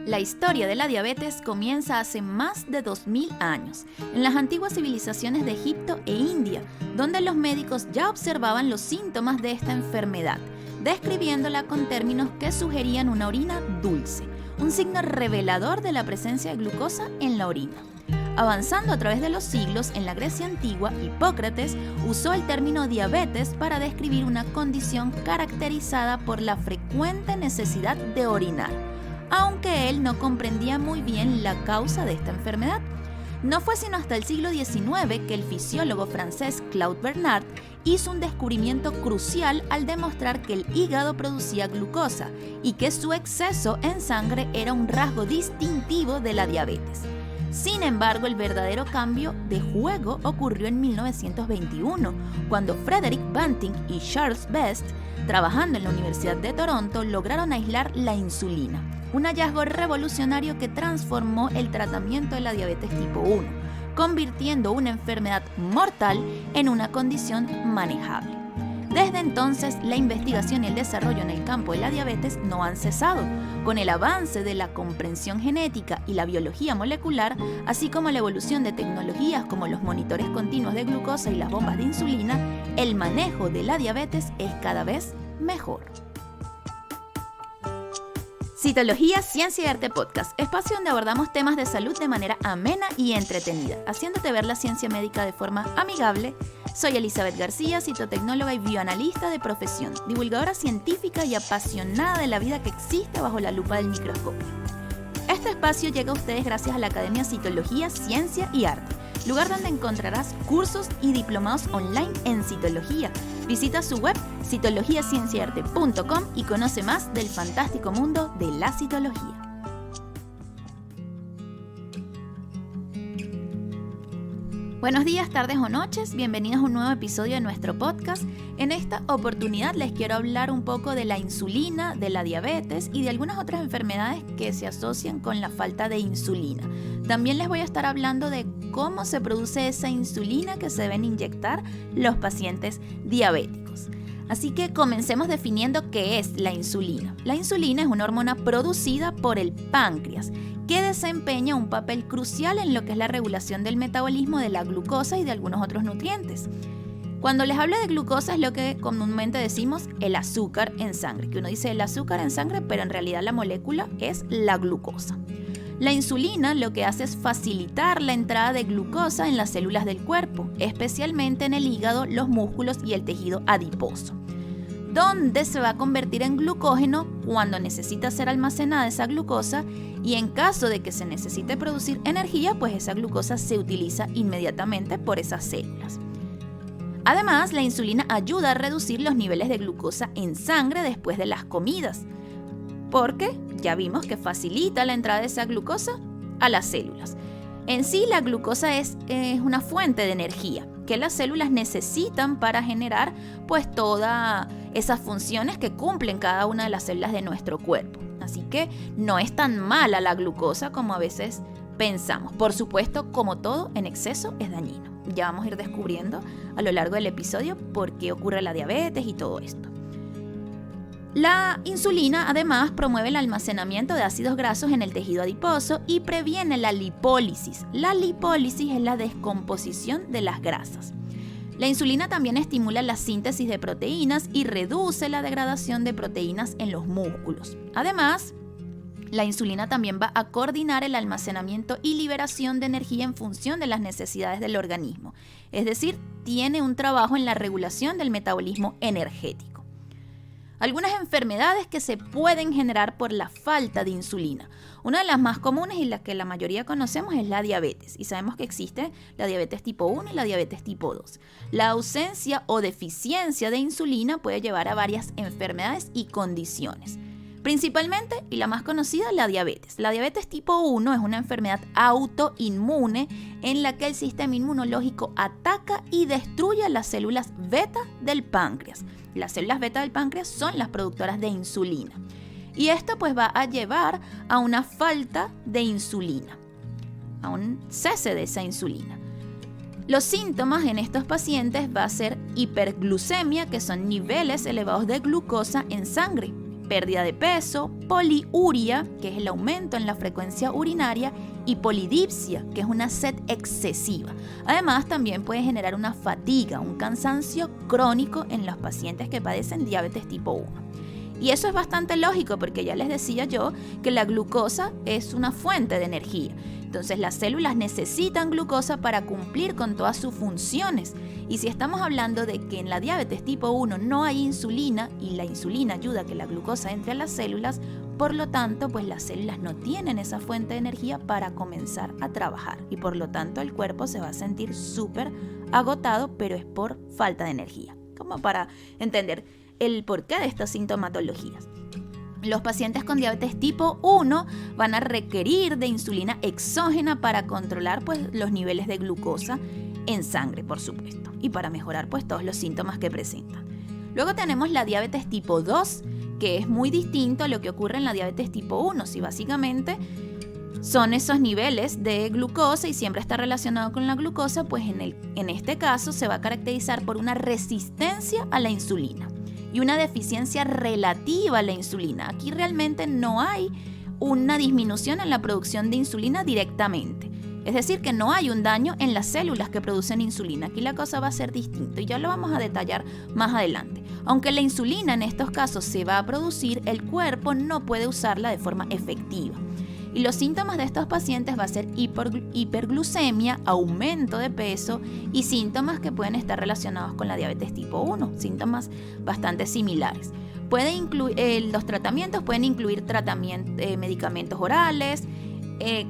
La historia de la diabetes comienza hace más de 2000 años, en las antiguas civilizaciones de Egipto e India, donde los médicos ya observaban los síntomas de esta enfermedad, describiéndola con términos que sugerían una orina dulce, un signo revelador de la presencia de glucosa en la orina. Avanzando a través de los siglos, en la Grecia antigua, Hipócrates usó el término diabetes para describir una condición caracterizada por la frecuente necesidad de orinar, aunque él no comprendía muy bien la causa de esta enfermedad. No fue sino hasta el siglo XIX que el fisiólogo francés Claude Bernard hizo un descubrimiento crucial al demostrar que el hígado producía glucosa y que su exceso en sangre era un rasgo distintivo de la diabetes. Sin embargo, el verdadero cambio de juego ocurrió en 1921, cuando Frederick Banting y Charles Best, trabajando en la Universidad de Toronto, lograron aislar la insulina, un hallazgo revolucionario que transformó el tratamiento de la diabetes tipo 1, convirtiendo una enfermedad mortal en una condición manejable. Desde entonces, la investigación y el desarrollo en el campo de la diabetes no han cesado. Con el avance de la comprensión genética y la biología molecular, así como la evolución de tecnologías como los monitores continuos de glucosa y las bombas de insulina, el manejo de la diabetes es cada vez mejor. Citología, Ciencia y Arte Podcast, espacio donde abordamos temas de salud de manera amena y entretenida, haciéndote ver la ciencia médica de forma amigable. Soy Elizabeth García, citotecnóloga y bioanalista de profesión, divulgadora científica y apasionada de la vida que existe bajo la lupa del microscopio. Este espacio llega a ustedes gracias a la Academia Citología, Ciencia y Arte, lugar donde encontrarás cursos y diplomados online en citología. Visita su web citologiacienciaarte.com y conoce más del fantástico mundo de la citología. Buenos días, tardes o noches, bienvenidos a un nuevo episodio de nuestro podcast. En esta oportunidad les quiero hablar un poco de la insulina, de la diabetes y de algunas otras enfermedades que se asocian con la falta de insulina. También les voy a estar hablando de cómo se produce esa insulina que se deben inyectar los pacientes diabéticos. Así que comencemos definiendo qué es la insulina. La insulina es una hormona producida por el páncreas que desempeña un papel crucial en lo que es la regulación del metabolismo de la glucosa y de algunos otros nutrientes. Cuando les hablo de glucosa es lo que comúnmente decimos el azúcar en sangre, que uno dice el azúcar en sangre, pero en realidad la molécula es la glucosa. La insulina lo que hace es facilitar la entrada de glucosa en las células del cuerpo, especialmente en el hígado, los músculos y el tejido adiposo, donde se va a convertir en glucógeno cuando necesita ser almacenada esa glucosa, y en caso de que se necesite producir energía, pues esa glucosa se utiliza inmediatamente por esas células. Además, la insulina ayuda a reducir los niveles de glucosa en sangre después de las comidas, porque ya vimos que facilita la entrada de esa glucosa a las células. En sí, la glucosa es una fuente de energía que las células necesitan para generar pues todas esas funciones que cumplen cada una de las células de nuestro cuerpo. Así que no es tan mala la glucosa como a veces pensamos. Por supuesto, como todo, en exceso es dañino. Ya vamos a ir descubriendo a lo largo del episodio por qué ocurre la diabetes y todo esto. La insulina además promueve el almacenamiento de ácidos grasos en el tejido adiposo y previene la lipólisis. La lipólisis es la descomposición de las grasas. La insulina también estimula la síntesis de proteínas y reduce la degradación de proteínas en los músculos. Además, la insulina también va a coordinar el almacenamiento y liberación de energía en función de las necesidades del organismo. Es decir, tiene un trabajo en la regulación del metabolismo energético. Algunas enfermedades que se pueden generar por la falta de insulina. Una de las más comunes y la que la mayoría conocemos es la diabetes. Y sabemos que existe la diabetes tipo 1 y la diabetes tipo 2. La ausencia o deficiencia de insulina puede llevar a varias enfermedades y condiciones. Principalmente, y la más conocida, la diabetes. La diabetes tipo 1 es una enfermedad autoinmune en la que el sistema inmunológico ataca y destruye las células beta del páncreas. Las células beta del páncreas son las productoras de insulina. Y esto pues va a llevar a una falta de insulina, a un cese de esa insulina. Los síntomas en estos pacientes va a ser hiperglucemia, que son niveles elevados de glucosa en sangre. pérdida de peso, poliuria, que es el aumento en la frecuencia urinaria, y polidipsia, que es una sed excesiva. Además, también puede generar una fatiga, un cansancio crónico en los pacientes que padecen diabetes tipo 1. Y eso es bastante lógico porque ya les decía yo que la glucosa es una fuente de energía. Entonces las células necesitan glucosa para cumplir con todas sus funciones. Y si estamos hablando de que en la diabetes tipo 1 no hay insulina y la insulina ayuda a que la glucosa entre a las células, por lo tanto, pues las células no tienen esa fuente de energía para comenzar a trabajar. Y por lo tanto el cuerpo se va a sentir súper agotado, pero es por falta de energía. Como para entender el porqué de estas sintomatologías. Los pacientes con diabetes tipo 1 van a requerir de insulina exógena para controlar pues, los niveles de glucosa en sangre, por supuesto, y para mejorar pues, todos los síntomas que presentan. Luego tenemos la diabetes tipo 2, que es muy distinto a lo que ocurre en la diabetes tipo 1, si básicamente son esos niveles de glucosa y siempre está relacionado con la glucosa, pues en este caso se va a caracterizar por una resistencia a la insulina y una deficiencia relativa a la insulina. Aquí realmente no hay una disminución en la producción de insulina directamente. Es decir, que no hay un daño en las células que producen insulina. Aquí la cosa va a ser distinta y ya lo vamos a detallar más adelante. Aunque la insulina en estos casos se va a producir, el cuerpo no puede usarla de forma efectiva. Y los síntomas de estos pacientes va a ser hiperglucemia, aumento de peso y síntomas que pueden estar relacionados con la diabetes tipo 1, síntomas bastante similares. Los tratamientos pueden incluir medicamentos orales,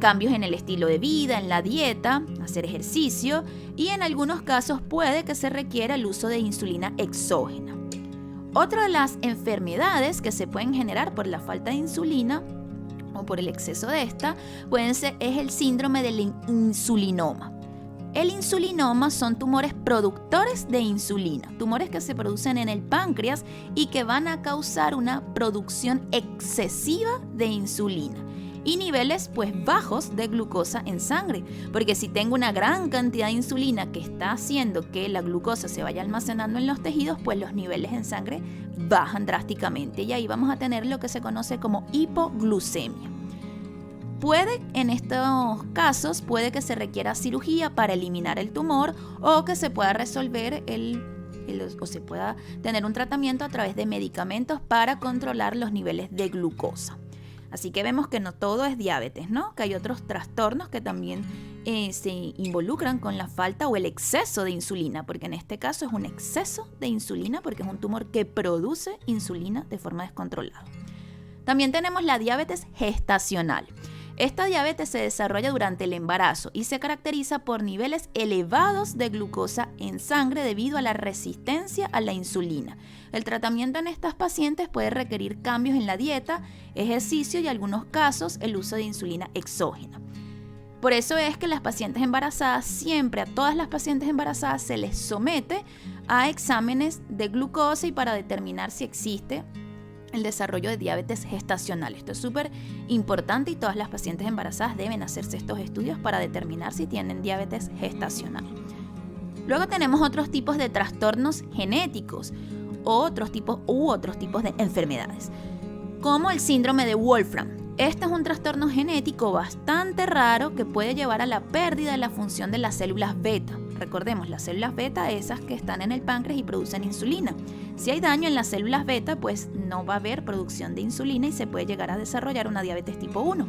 cambios en el estilo de vida, en la dieta, hacer ejercicio y en algunos casos puede que se requiera el uso de insulina exógena. Otra de las enfermedades que se pueden generar por la falta de insulina o por el exceso de esta, es el síndrome del insulinoma. El insulinoma son tumores productores de insulina, tumores que se producen en el páncreas y que van a causar una producción excesiva de insulina y niveles bajos de glucosa en sangre, porque si tengo una gran cantidad de insulina que está haciendo que la glucosa se vaya almacenando en los tejidos, pues los niveles en sangre bajan drásticamente y ahí vamos a tener lo que se conoce como hipoglucemia. En estos casos puede que se requiera cirugía para eliminar el tumor o que se pueda resolver o se pueda tener un tratamiento a través de medicamentos para controlar los niveles de glucosa. Así que vemos que no todo es diabetes, ¿no? Que hay otros trastornos que también se involucran con la falta o el exceso de insulina, porque en este caso es un exceso de insulina porque es un tumor que produce insulina de forma descontrolada. También tenemos la diabetes gestacional. Esta diabetes se desarrolla durante el embarazo y se caracteriza por niveles elevados de glucosa en sangre debido a la resistencia a la insulina. El tratamiento en estas pacientes puede requerir cambios en la dieta, ejercicio y en algunos casos el uso de insulina exógena. Por eso es que las pacientes embarazadas, siempre a todas las pacientes embarazadas se les somete a exámenes de glucosa y para determinar si existe el desarrollo de diabetes gestacional. Esto es súper importante y todas las pacientes embarazadas deben hacerse estos estudios para determinar si tienen diabetes gestacional. Luego tenemos otros tipos de trastornos genéticos u otros tipos de enfermedades, como el síndrome de Wolfram. Este es un trastorno genético bastante raro que puede llevar a la pérdida de la función de las células beta. Recordemos, las células beta, esas que están en el páncreas y producen insulina. Si hay daño en las células beta, pues no va a haber producción de insulina y se puede llegar a desarrollar una diabetes tipo 1.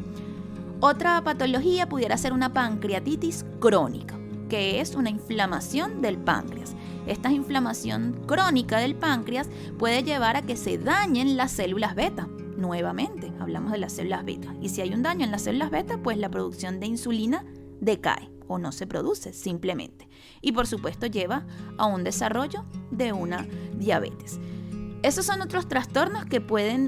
Otra patología pudiera ser una pancreatitis crónica, que es una inflamación del páncreas. Esta inflamación crónica del páncreas puede llevar a que se dañen las células beta. Nuevamente, hablamos de las células beta. Y si hay un daño en las células beta, pues la producción de insulina decae o no se produce simplemente. Y por supuesto lleva a un desarrollo de una diabetes. Esos son otros trastornos que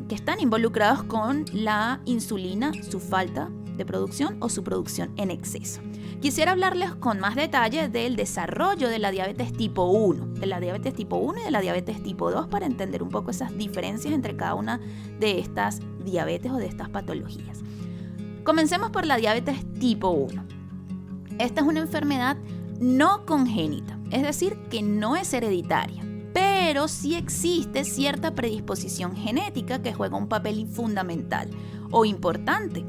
están involucrados con la insulina, su falta de producción o su producción en exceso. Quisiera hablarles con más detalle del desarrollo de la diabetes tipo 1, de la diabetes tipo 1 y de la diabetes tipo 2 para entender un poco esas diferencias entre cada una de estas diabetes o de estas patologías. Comencemos por la diabetes tipo 1. Esta es una enfermedad no congénita, es decir, que no es hereditaria, pero pero sí existe cierta predisposición genética que juega un papel fundamental o importante.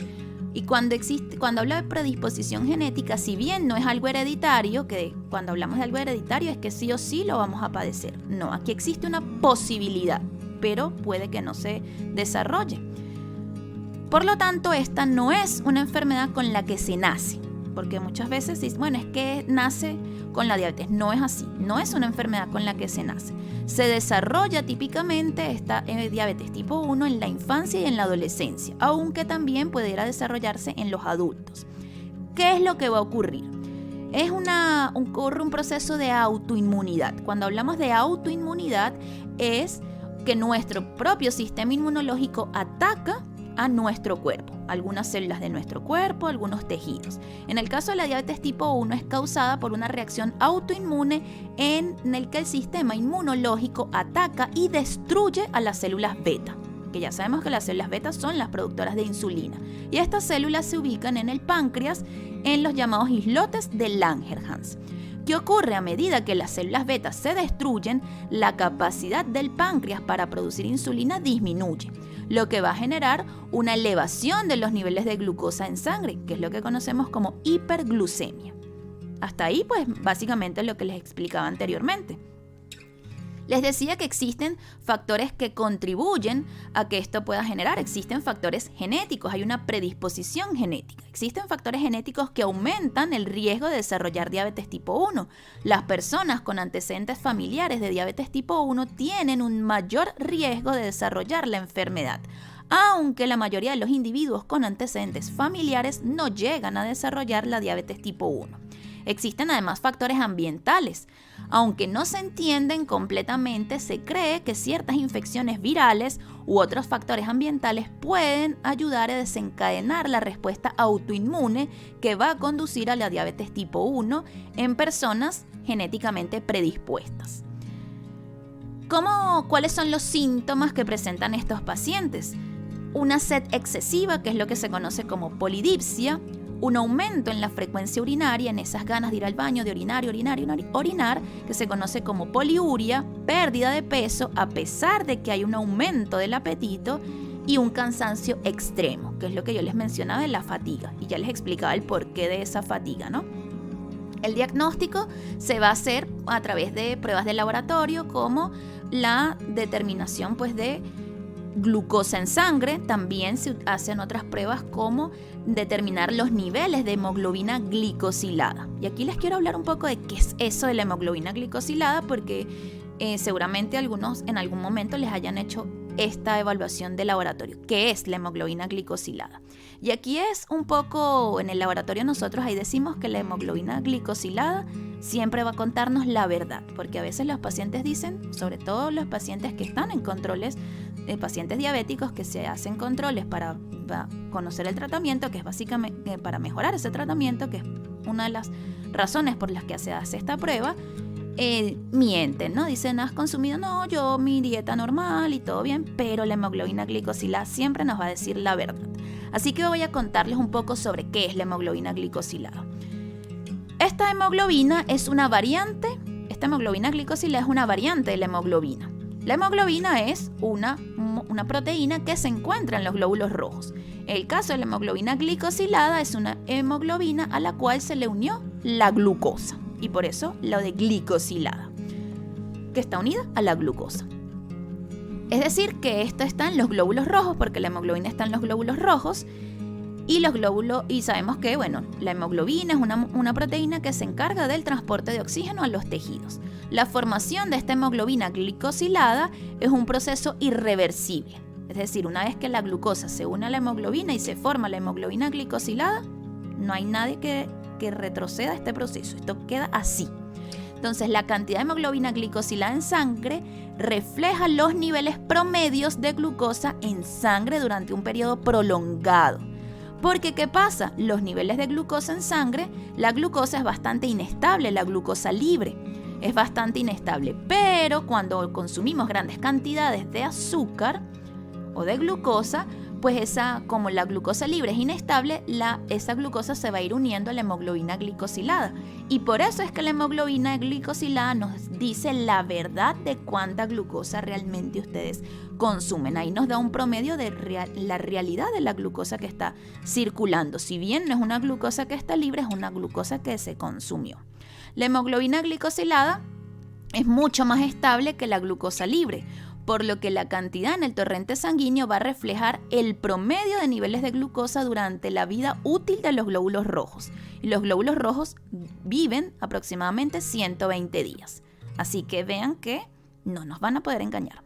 Y cuando hablo de predisposición genética, si bien no es algo hereditario, que cuando hablamos de algo hereditario es que sí o sí lo vamos a padecer. No, aquí existe una posibilidad, pero puede que no se desarrolle. Por lo tanto, esta no es una enfermedad con la que se nace, porque muchas veces dicen, bueno, es que nace con la diabetes. No es así, no es una enfermedad con la que se nace. Se desarrolla típicamente esta diabetes tipo 1 en la infancia y en la adolescencia, aunque también pudiera desarrollarse en los adultos. ¿Qué es lo que va a ocurrir? Ocurre un proceso de autoinmunidad. Cuando hablamos de autoinmunidad es que nuestro propio sistema inmunológico ataca a nuestro cuerpo, algunas células de nuestro cuerpo, algunos tejidos. En el caso de la diabetes tipo 1 es causada por una reacción autoinmune en el que el sistema inmunológico ataca y destruye a las células beta, que ya sabemos que las células beta son las productoras de insulina, y estas células se ubican en el páncreas en los llamados islotes de Langerhans. ¿Qué ocurre? A medida que las células beta se destruyen, la capacidad del páncreas para producir insulina disminuye, lo que va a generar una elevación de los niveles de glucosa en sangre, que es lo que conocemos como hiperglucemia. Hasta ahí, pues, básicamente lo que les explicaba anteriormente. Les decía que existen factores que contribuyen a que esto pueda generar. Existen factores genéticos, hay una predisposición genética. Existen factores genéticos que aumentan el riesgo de desarrollar diabetes tipo 1. Las personas con antecedentes familiares de diabetes tipo 1 tienen un mayor riesgo de desarrollar la enfermedad, aunque la mayoría de los individuos con antecedentes familiares no llegan a desarrollar la diabetes tipo 1. Existen además factores ambientales. Aunque no se entienden completamente, se cree que ciertas infecciones virales u otros factores ambientales pueden ayudar a desencadenar la respuesta autoinmune que va a conducir a la diabetes tipo 1 en personas genéticamente predispuestas. ¿Cuáles son los síntomas que presentan estos pacientes? Una sed excesiva, que es lo que se conoce como polidipsia, un aumento en la frecuencia urinaria, en esas ganas de ir al baño, de orinar, que se conoce como poliuria, pérdida de peso a pesar de que hay un aumento del apetito, y un cansancio extremo, que es lo que yo les mencionaba de la fatiga, y ya les explicaba el porqué de esa fatiga, ¿no? El diagnóstico se va a hacer a través de pruebas de laboratorio, como la determinación, pues, de glucosa en sangre. También se hacen otras pruebas como determinar los niveles de hemoglobina glicosilada. Y aquí les quiero hablar un poco de qué es eso de la hemoglobina glicosilada, porque seguramente algunos en algún momento les hayan hecho esta evaluación de laboratorio. ¿Qué es la hemoglobina glicosilada? Y aquí es un poco, en el laboratorio nosotros ahí decimos que la hemoglobina glicosilada siempre va a contarnos la verdad, porque a veces los pacientes dicen, sobre todo los pacientes que están en controles, pacientes diabéticos que se hacen controles para conocer el tratamiento, que es básicamente para mejorar ese tratamiento, que es una de las razones por las que se hace esta prueba. Mienten, ¿no? Dicen, ¿has consumido? No, yo mi dieta normal y todo bien, pero la hemoglobina glicosilada siempre nos va a decir la verdad. Así que voy a contarles un poco sobre qué es la hemoglobina glicosilada. Esta hemoglobina glicosilada es una variante de la hemoglobina. La hemoglobina es una proteína que se encuentra en los glóbulos rojos. El caso de la hemoglobina glicosilada es una hemoglobina a la cual se le unió la glucosa, y por eso lo de glicosilada, que está unida a la glucosa. Es decir, que esto está en los glóbulos rojos, porque la hemoglobina está en los glóbulos rojos, y sabemos que, la hemoglobina es una proteína que se encarga del transporte de oxígeno a los tejidos. La formación de esta hemoglobina glicosilada es un proceso irreversible. Es decir, una vez que la glucosa se une a la hemoglobina y se forma la hemoglobina glicosilada, no hay nadie que retroceda este proceso. Esto queda así. Entonces, la cantidad de hemoglobina glicosilada en sangre refleja los niveles promedios de glucosa en sangre durante un periodo prolongado. Porque, ¿qué pasa? Los niveles de glucosa en sangre, la glucosa es bastante inestable, la glucosa libre es bastante inestable. Pero cuando consumimos grandes cantidades de azúcar o de glucosa, pues como la glucosa libre es inestable, esa glucosa se va a ir uniendo a la hemoglobina glicosilada. Y por eso es que la hemoglobina glicosilada nos dice la verdad de cuánta glucosa realmente ustedes consumen. Ahí nos da un promedio de la realidad de la glucosa que está circulando. Si bien no es una glucosa que está libre, es una glucosa que se consumió. La hemoglobina glicosilada es mucho más estable que la glucosa libre, por lo que la cantidad en el torrente sanguíneo va a reflejar el promedio de niveles de glucosa durante la vida útil de los glóbulos rojos. Y los glóbulos rojos viven aproximadamente 120 días. Así que vean que no nos van a poder engañar.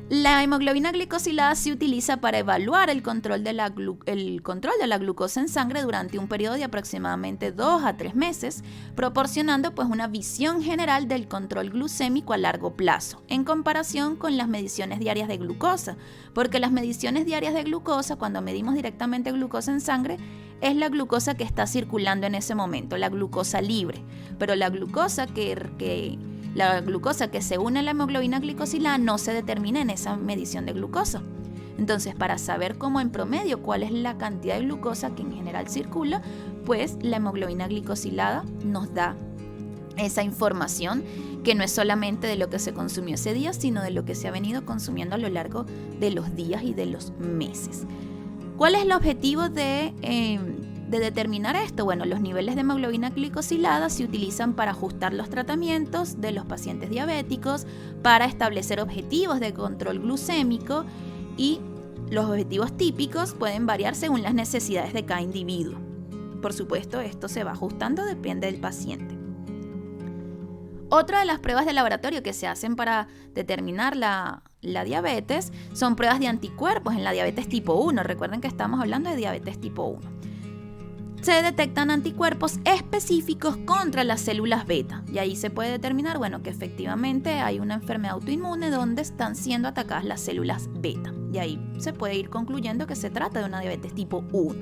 La hemoglobina glicosilada se utiliza para evaluar el control de la glucosa en sangre durante un periodo de aproximadamente 2 a 3 meses, proporcionando pues una visión general del control glucémico a largo plazo, en comparación con las mediciones diarias de glucosa, porque las mediciones diarias de glucosa, cuando medimos directamente glucosa en sangre, es la glucosa que está circulando en ese momento, la glucosa libre, pero la glucosa que se une a la hemoglobina glicosilada no se determina en esa medición de glucosa. Entonces, para saber cómo en promedio cuál es la cantidad de glucosa que en general circula, pues la hemoglobina glicosilada nos da esa información que no es solamente de lo que se consumió ese día, sino de lo que se ha venido consumiendo a lo largo de los días y de los meses. ¿Cuál es el objetivo de determinar esto? Bueno, los niveles de hemoglobina glicosilada se utilizan para ajustar los tratamientos de los pacientes diabéticos, para establecer objetivos de control glucémico, y los objetivos típicos pueden variar según las necesidades de cada individuo. Por supuesto, esto se va ajustando, depende del paciente. Otra de las pruebas de laboratorio que se hacen para determinar la diabetes son pruebas de anticuerpos en la diabetes tipo 1. Recuerden que estamos hablando de diabetes tipo 1. Se detectan anticuerpos específicos contra las células beta y ahí se puede determinar, que efectivamente hay una enfermedad autoinmune donde están siendo atacadas las células beta, y ahí se puede ir concluyendo que se trata de una diabetes tipo 1.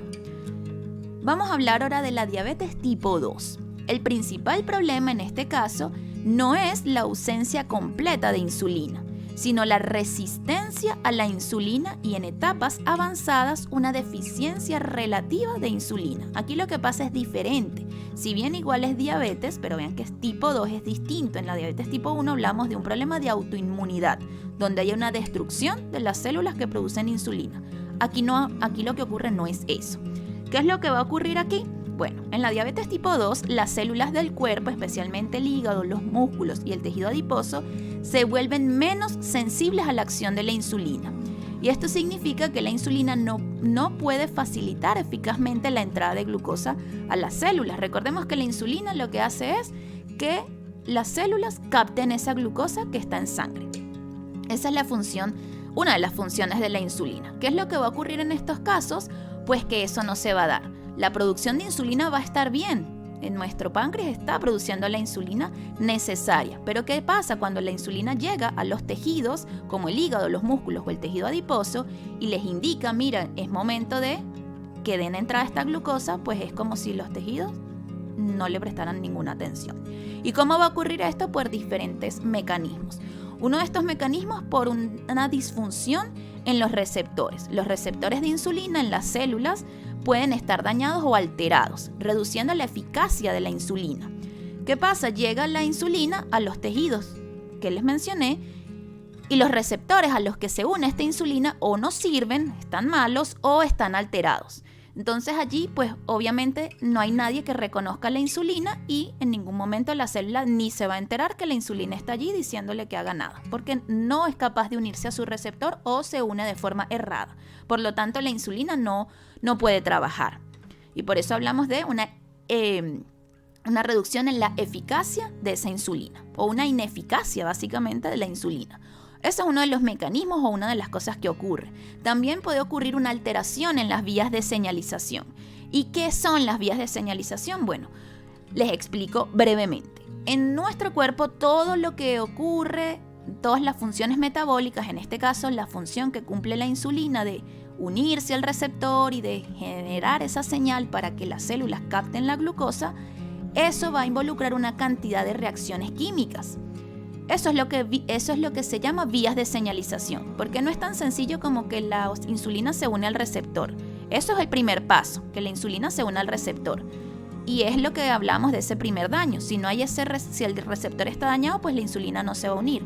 Vamos a hablar ahora de la diabetes tipo 2. El principal problema en este caso no es la ausencia completa de insulina, sino la resistencia a la insulina y en etapas avanzadas una deficiencia relativa de insulina. Aquí lo que pasa es diferente. Si bien igual es diabetes, pero vean que es tipo 2, es distinto. En la diabetes tipo 1 hablamos de un problema de autoinmunidad, donde hay una destrucción de las células que producen insulina. Aquí lo que ocurre no es eso. ¿Qué es lo que va a ocurrir aquí? Bueno, en la diabetes tipo 2, las células del cuerpo, especialmente el hígado, los músculos y el tejido adiposo, se vuelven menos sensibles a la acción de la insulina. Y esto significa que la insulina no puede facilitar eficazmente la entrada de glucosa a las células. Recordemos que la insulina lo que hace es que las células capten esa glucosa que está en sangre. Esa es la función, una de las funciones de la insulina. ¿Qué es lo que va a ocurrir en estos casos? Pues que eso no se va a dar. La producción de insulina va a estar bien. En nuestro páncreas está produciendo la insulina necesaria. Pero ¿qué pasa cuando la insulina llega a los tejidos, como el hígado, los músculos o el tejido adiposo, y les indica, mira, es momento de que den entrada a esta glucosa? Pues es como si los tejidos no le prestaran ninguna atención. ¿Y cómo va a ocurrir esto? Por diferentes mecanismos. Uno de estos mecanismos por una disfunción en los receptores. Los receptores de insulina en las células pueden estar dañados o alterados, reduciendo la eficacia de la insulina. ¿Qué pasa? Llega la insulina a los tejidos que les mencioné y los receptores a los que se une esta insulina o no sirven, están malos o están alterados. Entonces allí, pues obviamente no hay nadie que reconozca la insulina y en ningún momento la célula ni se va a enterar que la insulina está allí diciéndole que haga nada, porque no es capaz de unirse a su receptor o se une de forma errada. Por lo tanto, la insulina no puede trabajar. Y por eso hablamos de una reducción en la eficacia de esa insulina, o una ineficacia básicamente de la insulina. Ese es uno de los mecanismos o una de las cosas que ocurre. También puede ocurrir una alteración en las vías de señalización. ¿Y qué son las vías de señalización? Bueno, les explico brevemente. En nuestro cuerpo todo lo que ocurre, todas las funciones metabólicas, en este caso la función que cumple la insulina de unirse al receptor y de generar esa señal para que las células capten la glucosa, eso va a involucrar una cantidad de reacciones químicas. Eso es lo que se llama vías de señalización, porque no es tan sencillo como que la insulina se une al receptor. Eso es el primer paso, que la insulina se une al receptor. Y es lo que hablamos de ese primer daño. Si el receptor está dañado, pues la insulina no se va a unir.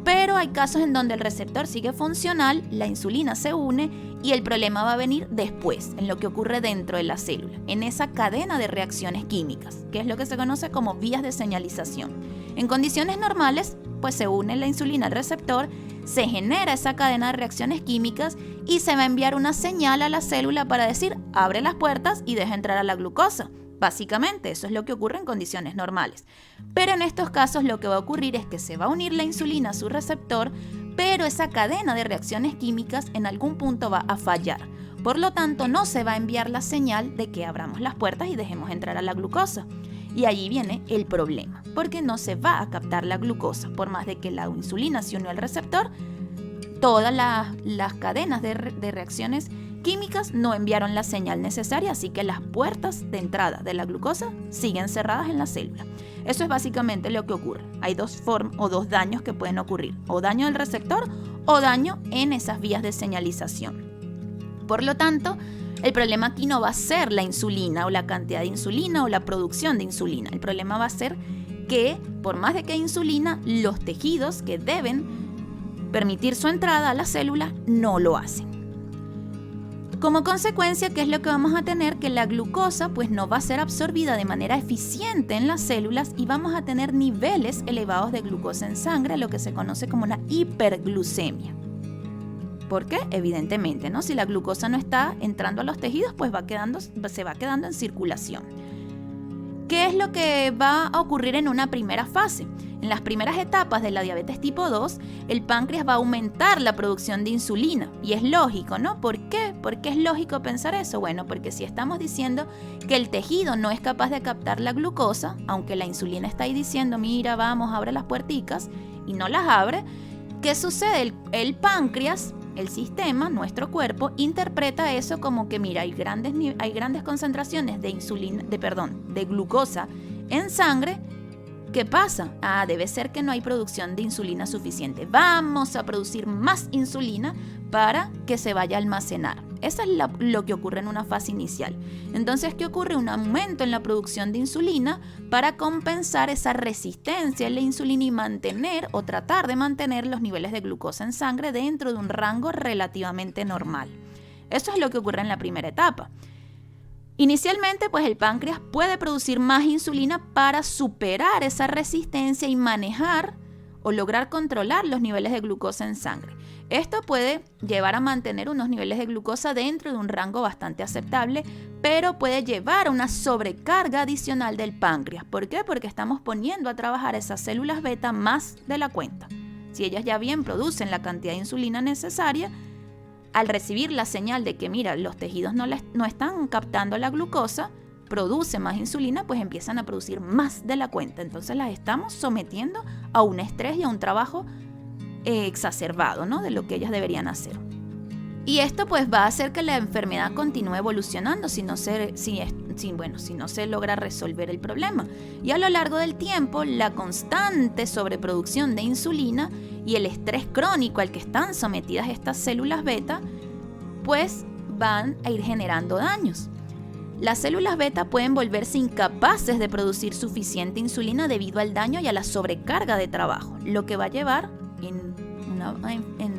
Pero hay casos en donde el receptor sigue funcional, la insulina se une y el problema va a venir después, en lo que ocurre dentro de la célula, en esa cadena de reacciones químicas, que es lo que se conoce como vías de señalización. En condiciones normales, pues se une la insulina al receptor, se genera esa cadena de reacciones químicas y se va a enviar una señal a la célula para decir, abre las puertas y deja entrar a la glucosa. Básicamente, eso es lo que ocurre en condiciones normales. Pero en estos casos lo que va a ocurrir es que se va a unir la insulina a su receptor, pero esa cadena de reacciones químicas en algún punto va a fallar. Por lo tanto, no se va a enviar la señal de que abramos las puertas y dejemos entrar a la glucosa. Y allí viene el problema, porque no se va a captar la glucosa. Por más de que la insulina se unió al receptor, todas las cadenas de reacciones químicas no enviaron la señal necesaria, así que las puertas de entrada de la glucosa siguen cerradas en la célula. Eso es básicamente lo que ocurre. Hay dos daños que pueden ocurrir, o daño del receptor o daño en esas vías de señalización. Por lo tanto, el problema aquí no va a ser la insulina o la cantidad de insulina o la producción de insulina. El problema va a ser que, por más de que hay insulina, los tejidos que deben permitir su entrada a la célula no lo hacen. Como consecuencia, ¿qué es lo que vamos a tener? Que la glucosa pues no va a ser absorbida de manera eficiente en las células y vamos a tener niveles elevados de glucosa en sangre, lo que se conoce como una hiperglucemia. ¿Por qué? Evidentemente, ¿no? Si la glucosa no está entrando a los tejidos, pues se va quedando en circulación. ¿Qué es lo que va a ocurrir en una primera fase? En las primeras etapas de la diabetes tipo 2, el páncreas va a aumentar la producción de insulina. Y es lógico, ¿no? ¿Por qué? ¿Por qué es lógico pensar eso? Bueno, porque si estamos diciendo que el tejido no es capaz de captar la glucosa, aunque la insulina está ahí diciendo, mira, vamos, abre las puerticas, y no las abre, ¿qué sucede? El páncreas, el sistema, nuestro cuerpo, interpreta eso como que, mira, hay grandes concentraciones de glucosa en sangre. ¿Qué pasa? Debe ser que no hay producción de insulina suficiente. Vamos a producir más insulina para que se vaya a almacenar. Eso es lo que ocurre en una fase inicial. Entonces, ¿qué ocurre? Un aumento en la producción de insulina para compensar esa resistencia a la insulina y mantener o tratar de mantener los niveles de glucosa en sangre dentro de un rango relativamente normal. Eso es lo que ocurre en la primera etapa. Inicialmente, pues el páncreas puede producir más insulina para superar esa resistencia y manejar o lograr controlar los niveles de glucosa en sangre. Esto puede llevar a mantener unos niveles de glucosa dentro de un rango bastante aceptable, pero puede llevar a una sobrecarga adicional del páncreas. ¿Por qué? Porque estamos poniendo a trabajar esas células beta más de la cuenta. Si ellas ya bien producen la cantidad de insulina necesaria, al recibir la señal de que, mira, los tejidos no están captando la glucosa, produce más insulina, pues empiezan a producir más de la cuenta. Entonces las estamos sometiendo a un estrés y a un trabajo exacerbado, ¿no? De lo que ellas deberían hacer. Y esto pues va a hacer que la enfermedad continúe evolucionando si no se logra resolver el problema. Y a lo largo del tiempo, la constante sobreproducción de insulina y el estrés crónico al que están sometidas estas células beta, pues van a ir generando daños. Las células beta pueden volverse incapaces de producir suficiente insulina debido al daño y a la sobrecarga de trabajo, lo que va a llevar en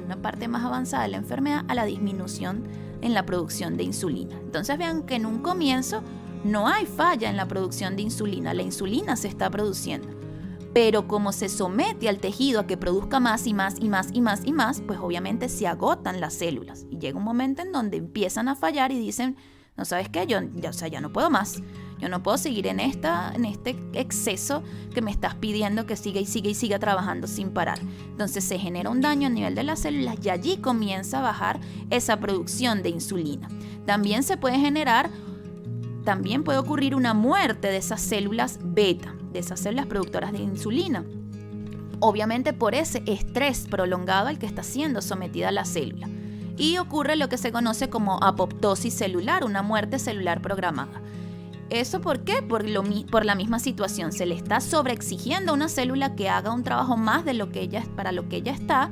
una parte más avanzada de la enfermedad a la disminución en la producción de insulina. Entonces vean que en un comienzo no hay falla en la producción de insulina, la insulina se está produciendo, pero como se somete al tejido a que produzca más y más y más y más y más, pues obviamente se agotan las células y llega un momento en donde empiezan a fallar y dicen, no, ¿sabes qué? Ya no puedo más. Yo no puedo seguir en este exceso que me estás pidiendo que siga y siga y siga trabajando sin parar. Entonces se genera un daño a nivel de las células y allí comienza a bajar esa producción de insulina. También puede ocurrir una muerte de esas células beta, de esas células productoras de insulina. Obviamente por ese estrés prolongado al que está siendo sometida la célula. Y ocurre lo que se conoce como apoptosis celular, una muerte celular programada. ¿Eso por qué? Por la misma situación. Se le está sobreexigiendo a una célula que haga un trabajo más de para lo que ella está,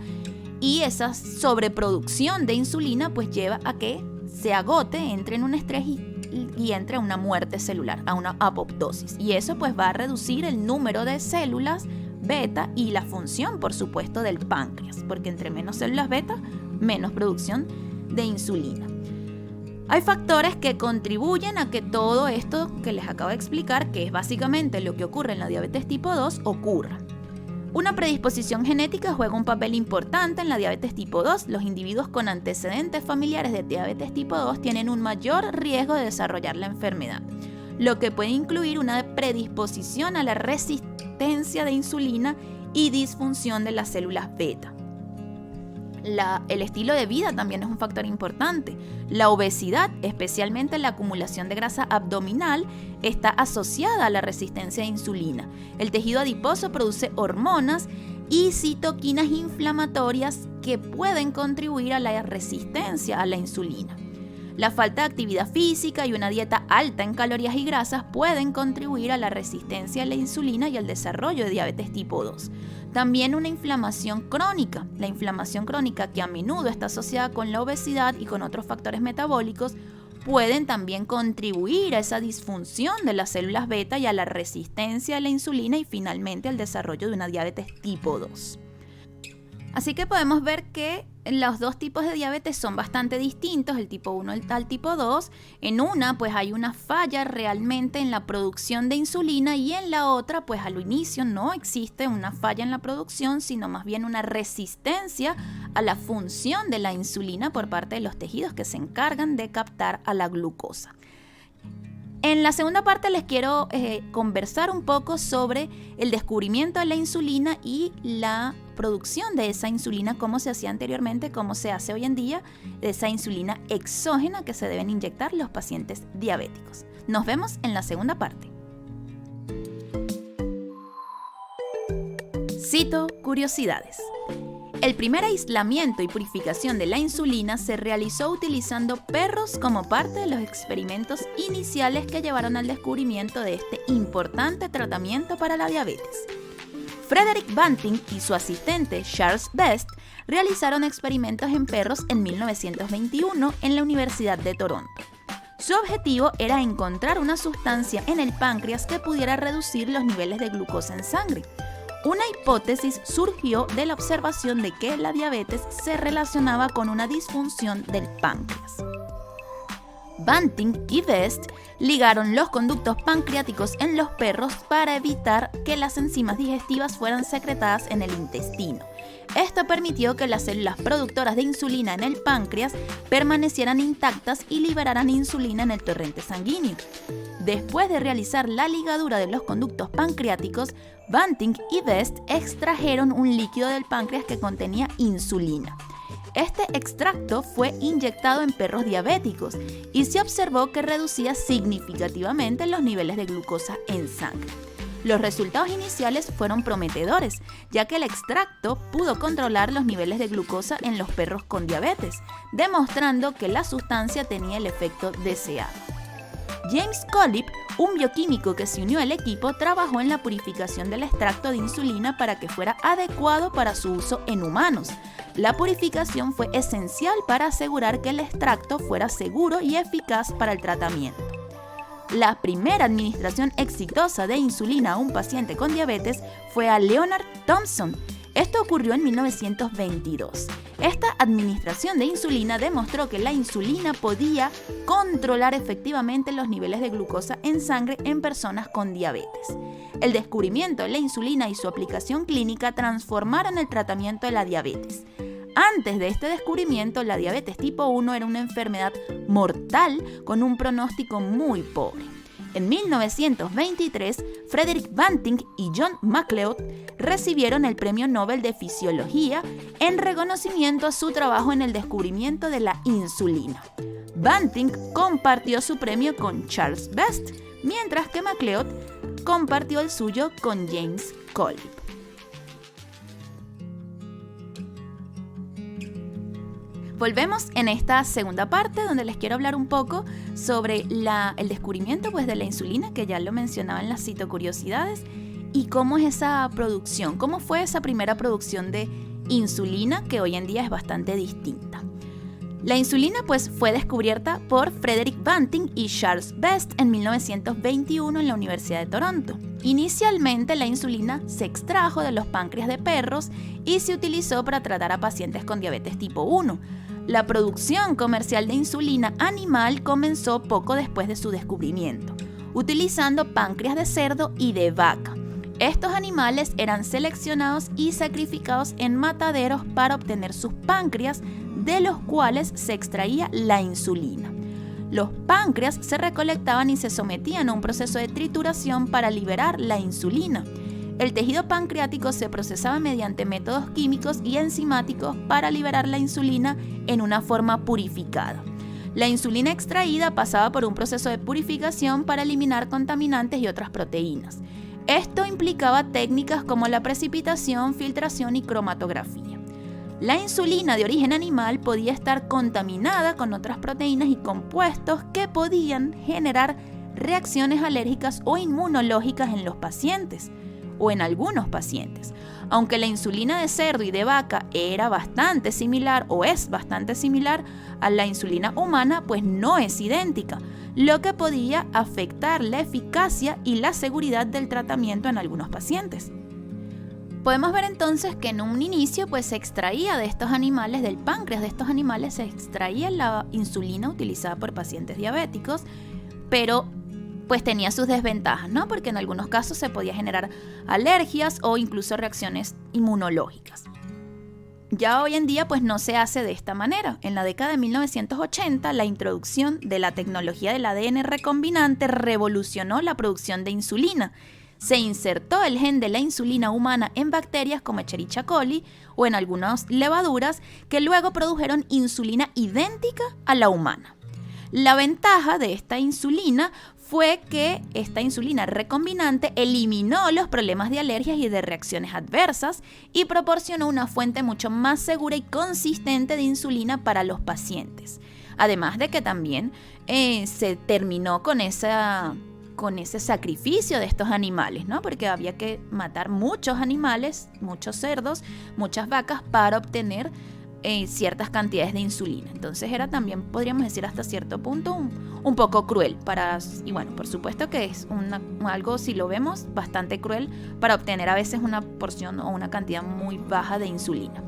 y esa sobreproducción de insulina pues lleva a que se agote, entre en un estrés y entre a una muerte celular, a una apoptosis. Y eso pues va a reducir el número de células beta y la función, por supuesto, del páncreas, porque entre menos células beta, menos producción de insulina. Hay factores que contribuyen a que todo esto que les acabo de explicar, que es básicamente lo que ocurre en la diabetes tipo 2, ocurra. Una predisposición genética juega un papel importante en la diabetes tipo 2. Los individuos con antecedentes familiares de diabetes tipo 2 tienen un mayor riesgo de desarrollar la enfermedad, lo que puede incluir una predisposición a la resistencia de insulina y disfunción de las células beta. El estilo de vida también es un factor importante. La obesidad, especialmente la acumulación de grasa abdominal, está asociada a la resistencia a insulina. El tejido adiposo produce hormonas y citoquinas inflamatorias que pueden contribuir a la resistencia a la insulina. La falta de actividad física y una dieta alta en calorías y grasas pueden contribuir a la resistencia a la insulina y al desarrollo de diabetes tipo 2. También una inflamación crónica. La inflamación crónica, que a menudo está asociada con la obesidad y con otros factores metabólicos, pueden también contribuir a esa disfunción de las células beta y a la resistencia a la insulina y finalmente al desarrollo de una diabetes tipo 2. Así que podemos ver que los dos tipos de diabetes son bastante distintos, el tipo 1 al tipo 2. En una, pues hay una falla realmente en la producción de insulina, y en la otra, pues al inicio no existe una falla en la producción, sino más bien una resistencia a la función de la insulina por parte de los tejidos que se encargan de captar a la glucosa. En la segunda parte les quiero conversar un poco sobre el descubrimiento de la insulina y la producción de esa insulina, cómo se hacía anteriormente, cómo se hace hoy en día, de esa insulina exógena que se deben inyectar los pacientes diabéticos. Nos vemos en la segunda parte. Cito curiosidades. El primer aislamiento y purificación de la insulina se realizó utilizando perros como parte de los experimentos iniciales que llevaron al descubrimiento de este importante tratamiento para la diabetes. Frederick Banting y su asistente Charles Best realizaron experimentos en perros en 1921 en la Universidad de Toronto. Su objetivo era encontrar una sustancia en el páncreas que pudiera reducir los niveles de glucosa en sangre. Una hipótesis surgió de la observación de que la diabetes se relacionaba con una disfunción del páncreas. Banting y Best ligaron los conductos pancreáticos en los perros para evitar que las enzimas digestivas fueran secretadas en el intestino. Esto permitió que las células productoras de insulina en el páncreas permanecieran intactas y liberaran insulina en el torrente sanguíneo. Después de realizar la ligadura de los conductos pancreáticos, Banting y Best extrajeron un líquido del páncreas que contenía insulina. Este extracto fue inyectado en perros diabéticos y se observó que reducía significativamente los niveles de glucosa en sangre. Los resultados iniciales fueron prometedores, ya que el extracto pudo controlar los niveles de glucosa en los perros con diabetes, demostrando que la sustancia tenía el efecto deseado. James Collip, un bioquímico que se unió al equipo, trabajó en la purificación del extracto de insulina para que fuera adecuado para su uso en humanos. La purificación fue esencial para asegurar que el extracto fuera seguro y eficaz para el tratamiento. La primera administración exitosa de insulina a un paciente con diabetes fue a Leonard Thompson. Esto ocurrió en 1922. Esta administración de insulina demostró que la insulina podía controlar efectivamente los niveles de glucosa en sangre en personas con diabetes. El descubrimiento de la insulina y su aplicación clínica transformaron el tratamiento de la diabetes. Antes de este descubrimiento, la diabetes tipo 1 era una enfermedad mortal con un pronóstico muy pobre. En 1923, Frederick Banting y John MacLeod recibieron el Premio Nobel de Fisiología en reconocimiento a su trabajo en el descubrimiento de la insulina. Banting compartió su premio con Charles Best, mientras que MacLeod compartió el suyo con James Collip. Volvemos en esta segunda parte donde les quiero hablar un poco sobre el descubrimiento de la insulina, que ya lo mencionaba en las citocuriosidades, y cómo es esa producción, cómo fue esa primera producción de insulina que hoy en día es bastante distinta. La insulina fue descubierta por Frederick Banting y Charles Best en 1921 en la Universidad de Toronto. Inicialmente la insulina se extrajo de los páncreas de perros y se utilizó para tratar a pacientes con diabetes tipo 1. La producción comercial de insulina animal comenzó poco después de su descubrimiento, utilizando páncreas de cerdo y de vaca. Estos animales eran seleccionados y sacrificados en mataderos para obtener sus páncreas, de los cuales se extraía la insulina. Los páncreas se recolectaban y se sometían a un proceso de trituración para liberar la insulina. El tejido pancreático se procesaba mediante métodos químicos y enzimáticos para liberar la insulina en una forma purificada. La insulina extraída pasaba por un proceso de purificación para eliminar contaminantes y otras proteínas. Esto implicaba técnicas como la precipitación, filtración y cromatografía. La insulina de origen animal podía estar contaminada con otras proteínas y compuestos que podían generar reacciones alérgicas o inmunológicas en los pacientes, o en algunos pacientes. Aunque la insulina de cerdo y de vaca era bastante similar o es bastante similar a la insulina humana, no es idéntica, lo que podía afectar la eficacia y la seguridad del tratamiento en algunos pacientes. Podemos ver entonces que en un inicio se extraía de estos animales, del páncreas de estos animales, se extraía la insulina utilizada por pacientes diabéticos, pero tenía sus desventajas, ¿no? Porque en algunos casos se podía generar alergias o incluso reacciones inmunológicas. Ya hoy en día no se hace de esta manera. En la década de 1980, la introducción de la tecnología del ADN recombinante revolucionó la producción de insulina. Se insertó el gen de la insulina humana en bacterias como Escherichia coli o en algunas levaduras que luego produjeron insulina idéntica a la humana. La ventaja de esta insulina fue que esta insulina recombinante eliminó los problemas de alergias y de reacciones adversas y proporcionó una fuente mucho más segura y consistente de insulina para los pacientes. Además de que también se terminó con ese sacrificio de estos animales, ¿no? Porque había que matar muchos animales, muchos cerdos, muchas vacas para obtener ciertas cantidades de insulina. Entonces era también, podríamos decir hasta cierto punto, un poco cruel y por supuesto que es algo, si lo vemos, bastante cruel para obtener a veces una porción o una cantidad muy baja de insulina.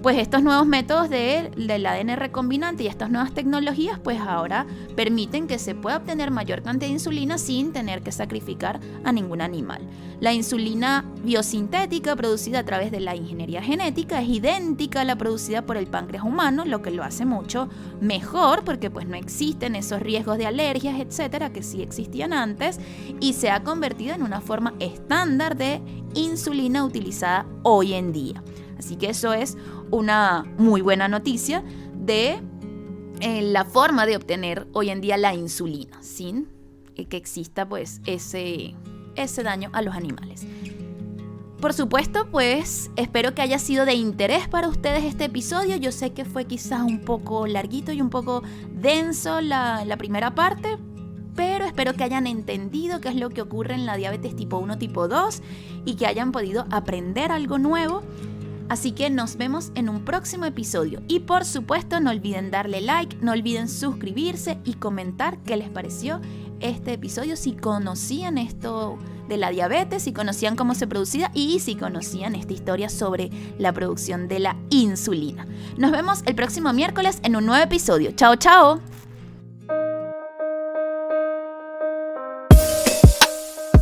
Estos nuevos métodos del ADN recombinante y estas nuevas tecnologías ahora permiten que se pueda obtener mayor cantidad de insulina sin tener que sacrificar a ningún animal. La insulina biosintética producida a través de la ingeniería genética es idéntica a la producida por el páncreas humano, lo que lo hace mucho mejor porque no existen esos riesgos de alergias, etcétera, que sí existían antes, y se ha convertido en una forma estándar de insulina utilizada hoy en día. Así que eso es una muy buena noticia de la forma de obtener hoy en día la insulina, sin que exista ese daño a los animales. Por supuesto, espero que haya sido de interés para ustedes este episodio. Yo sé que fue quizás un poco larguito y un poco denso la primera parte, pero espero que hayan entendido qué es lo que ocurre en la diabetes tipo 1, tipo 2 y que hayan podido aprender algo nuevo. Así que nos vemos en un próximo episodio. Y por supuesto, no olviden darle like, no olviden suscribirse y comentar qué les pareció este episodio, si conocían esto de la diabetes, si conocían cómo se producía y si conocían esta historia sobre la producción de la insulina. Nos vemos el próximo miércoles en un nuevo episodio. ¡Chao, chao!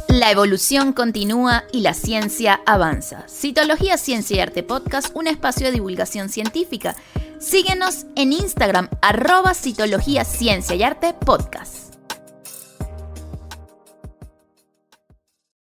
La evolución continúa y la ciencia avanza. Citología, Ciencia y Arte Podcast, un espacio de divulgación científica. Síguenos en Instagram, @Citología, Ciencia y Arte Podcast.